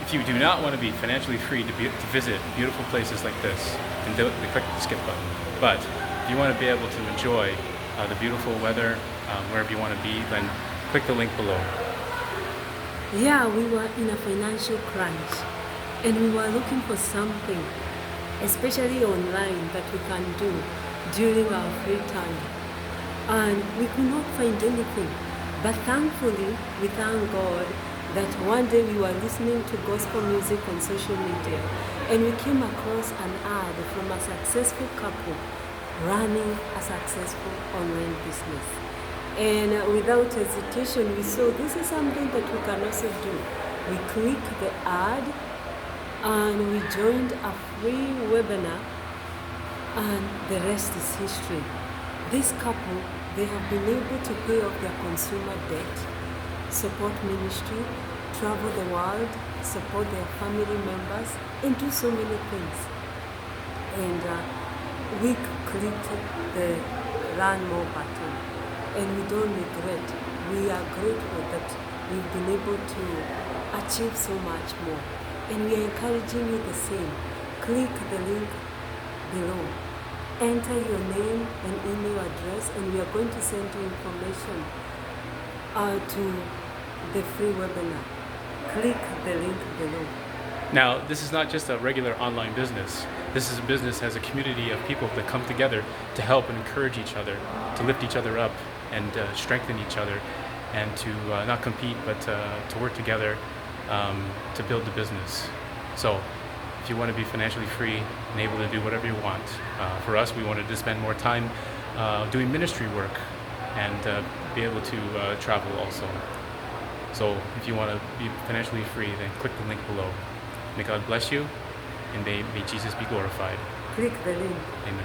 If you do not want to be financially free to visit beautiful places like this, then click the skip button. But if you want to be able to enjoy the beautiful weather wherever you want to be, then click the link below. Yeah, we were in a financial crunch and we were looking for something, especially online, that we can do during our free time. And we could not find anything. But thankfully, we thank God that one day we were listening to gospel music on social media and we came across an ad from a successful couple running a successful online business. And without hesitation, we saw this is something that we can also do. We clicked the ad and we joined a free webinar, and the rest is history. This couple, they have been able to pay off their consumer debt, support ministry, travel the world, support their family members, and do so many things. And we clicked the run more button, and we don't regret. We are grateful that we've been able to achieve so much more. And we are encouraging you the same. Click the link below. Enter your name and email address, and we are going to send you information to the free webinar. Click the link below. Now, this is not just a regular online business. This is a business as a community of people that come together to help and encourage each other, to lift each other up and strengthen each other, and to not compete, but to work together to build the business. So if you want to be financially free and able to do whatever you want, for us, we wanted to spend more time doing ministry work and be able to travel also. So if you want to be financially free, then click the link below. May God bless you, and may Jesus be glorified. Click the link. Amen.